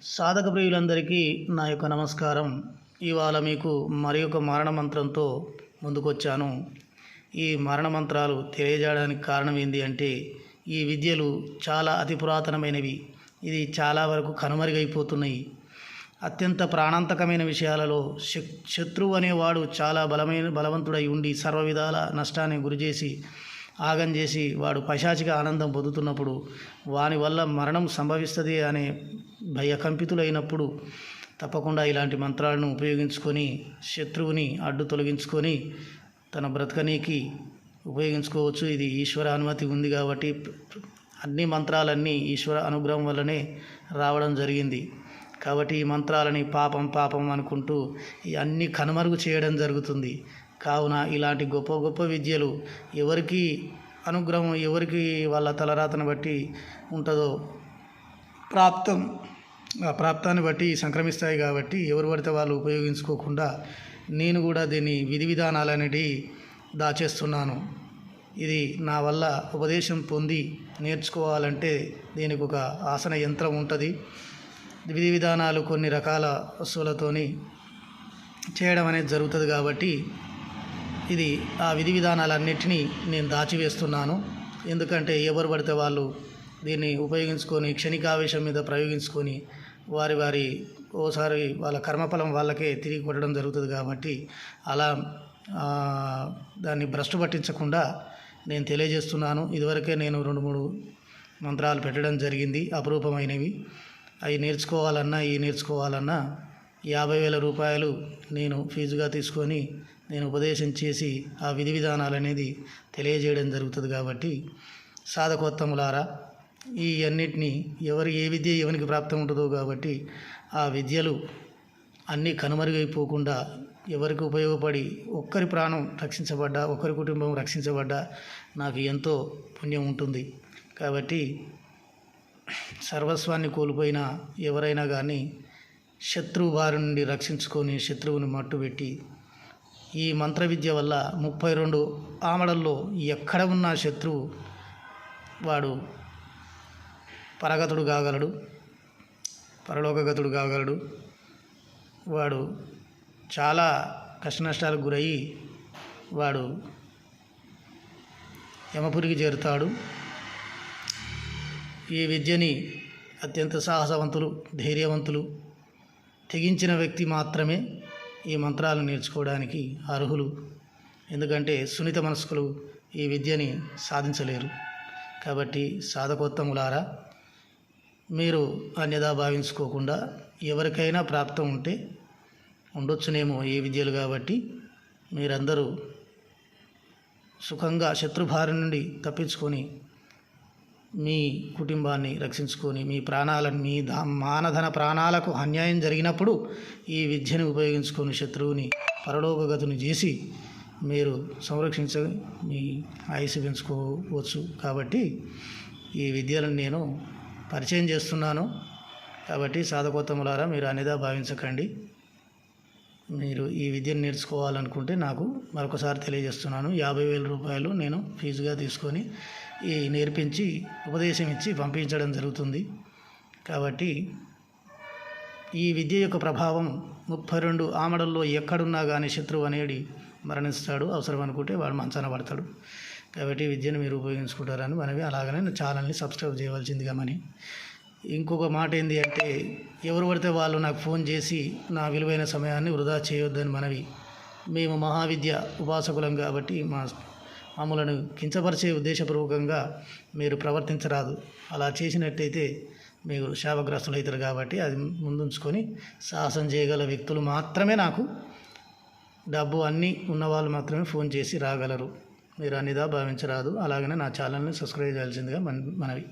సాధక ప్రియులందరికీ నా యొక్క నమస్కారం. ఇవాళ మీకు మరి ఒక మరణ మంత్రంతో ముందుకొచ్చాను. ఈ మరణ మంత్రాలు తెలియజేయడానికి కారణం ఏంటి అంటే, ఈ విద్యలు చాలా అతి పురాతనమైనవి. ఇది చాలా వరకు కనుమరుగైపోతున్నాయి. అత్యంత ప్రాణాంతకమైన విషయాలలో శత్రువు అనేవాడు చాలా బలవంతుడై ఉండి సర్వ విధాల నష్టాన్ని గురిచేసి ఆగం చేసి వాడు పైశాచిక ఆనందం పొందుతున్నప్పుడు వాని వల్ల మరణం సంభవిస్తుంది అనే భయకంపితులైనప్పుడు తప్పకుండా ఇలాంటి మంత్రాలను ఉపయోగించుకొని శత్రువుని అడ్డు తొలగించుకొని తన బ్రతకనీకి ఉపయోగించుకోవచ్చు. ఇది ఈశ్వర అనుమతి ఉంది కాబట్టి అన్ని మంత్రాలన్నీ ఈశ్వర అనుగ్రహం వల్లనే రావడం జరిగింది. కాబట్టి ఈ మంత్రాలని పాపం అనుకుంటూ అన్నీ కనుమరుగు చేయడం జరుగుతుంది. కావున ఇలాంటి గొప్ప గొప్ప విద్యలు ఎవరికి అనుగ్రహం, ఎవరికి వాళ్ళ తలరాతను బట్టి ఉంటుందో ప్రాప్తాన్ని బట్టి సంక్రమిస్తాయి. కాబట్టి ఎవరు పడితే వాళ్ళు ఉపయోగించుకోకుండా నేను కూడా దీన్ని విధి విధానాలు అనేటివి దాచేస్తున్నాను. ఇది నా వల్ల ఉపదేశం పొంది నేర్చుకోవాలంటే దీనికి ఒక ఆసన యంత్రం ఉంటుంది. విధి విధానాలు కొన్ని రకాల వస్తువులతోని చేయడం అనేది జరుగుతుంది. కాబట్టి ఇది ఆ విధి విధానాలన్నిటినీ నేను దాచివేస్తున్నాను. ఎందుకంటే ఎవరు పడితే వాళ్ళు దీన్ని ఉపయోగించుకొని క్షణికావేశం మీద ప్రయోగించుకొని వారి ఓసారి వాళ్ళ కర్మఫలం వాళ్ళకే తిరిగి కొట్టడం జరుగుతుంది. కాబట్టి అలా దాన్ని భ్రష్టు పట్టించకుండా నేను తెలియజేస్తున్నాను. ఇదివరకే నేను 2-3 మంత్రాలు పెట్టడం జరిగింది, అపురూపమైనవి. అవి నేర్చుకోవాలన్నా 50,000 రూపాయలు నేను ఫీజుగా తీసుకొని నేను ఉపదేశం చేసి ఆ విధి విధానాలు అనేది తెలియజేయడం జరుగుతుంది. కాబట్టి సాధకోత్తములారా, ఈ అన్నిటినీ ఏ విద్య ఎవరికి ప్రాప్తం ఉంటుందో కాబట్టి ఆ విద్యలు అన్నీ కనుమరుగైపోకుండా ఎవరికి ఉపయోగపడి ఒక్కరి ప్రాణం రక్షించబడ్డా, ఒక్కరి కుటుంబం రక్షించబడ్డా నాకు ఎంతో పుణ్యం ఉంటుంది. కాబట్టి సర్వస్వాన్ని కోల్పోయిన ఎవరైనా కానీ శత్రువు బారి నుండి రక్షించుకొని శత్రువుని మట్టుబెట్టి ఈ మంత్ర విద్య వల్ల 32 ఆమడల్లో ఎక్కడ ఉన్న శత్రువు వాడు పరగతుడు కాగలడు, పరలోకగతుడు కాగలడు. వాడు చాలా కష్టనష్టాలకు గురయ్యి వాడు యమపురికి చేరుతాడు. ఈ విద్యని అత్యంత సాహసవంతులు, ధైర్యవంతులు, తెగించిన వ్యక్తి మాత్రమే ఈ మంత్రాలు నేర్చుకోవడానికి అర్హులు. ఎందుకంటే సున్నిత మనస్కులు ఈ విద్యని సాధించలేరు. కాబట్టి సాధకోత్తములారా, మీరు అన్యదా భావించుకోకుండా ఎవరికైనా ప్రాప్తం ఉంటే ఉండొచ్చునేమో ఈ విద్యలు. కాబట్టి మీరందరూ సుఖంగా శత్రుభారి నుండి తప్పించుకొని మీ కుటుంబాన్ని రక్షించుకొని మీ మానధన ప్రాణాలకు అన్యాయం జరిగినప్పుడు ఈ విద్యను ఉపయోగించుకొని శత్రువుని పరలోకగతుని చేసి మీరు సంరక్షించి మీ ఆయుసు పెంచుకోవచ్చు. కాబట్టి ఈ విద్యలను నేను పరిచయం చేస్తున్నాను. కాబట్టి సాధకోత్తములారా, మీరు అన్యదా భావించకండి. మీరు ఈ విద్యను నేర్చుకోవాలనుకుంటే నాకు మరొకసారి తెలియజేస్తున్నాను. 50,000 రూపాయలు నేను ఫీజుగా తీసుకొని ఈ నేర్పించి ఉపదేశం ఇచ్చి పంపించడం జరుగుతుంది. కాబట్టి ఈ విద్య యొక్క ప్రభావం 32 ఆమడల్లో ఎక్కడున్నా కానీ శత్రువు అనేది మరణిస్తాడు. అవసరం అనుకుంటే వాడు మంచాన పడతాడు. కాబట్టి విద్యను మీరు ఉపయోగించుకుంటారని మనవి. అలాగనే నా ఛానల్ని సబ్స్క్రైబ్ చేయవలసిందిగా మని. ఇంకొక మాట ఏంటి అంటే, ఎవరు పడితే వాళ్ళు నాకు ఫోన్ చేసి నా విలువైన సమయాన్ని వృధా చేయొద్దని మనవి. మేము మహావిద్య ఉపాసకులం కాబట్టి మమ్మలను కించపరిచే ఉద్దేశపూర్వకంగా మీరు ప్రవర్తించరాదు. అలా చేసినట్టయితే మీరు శాపగ్రస్తులవుతారు. కాబట్టి అది ముందుంచుకొని సాహసం చేయగల వ్యక్తులు మాత్రమే, నాకు డబ్బు అన్నీ ఉన్నవాళ్ళు మాత్రమే ఫోన్ చేసి రాగలరు. మీరు అన్నిదా భావించరాదు. అలాగనే నా ఛానల్ని సబ్స్క్రైబ్ చేయాల్సిందిగా మనవి.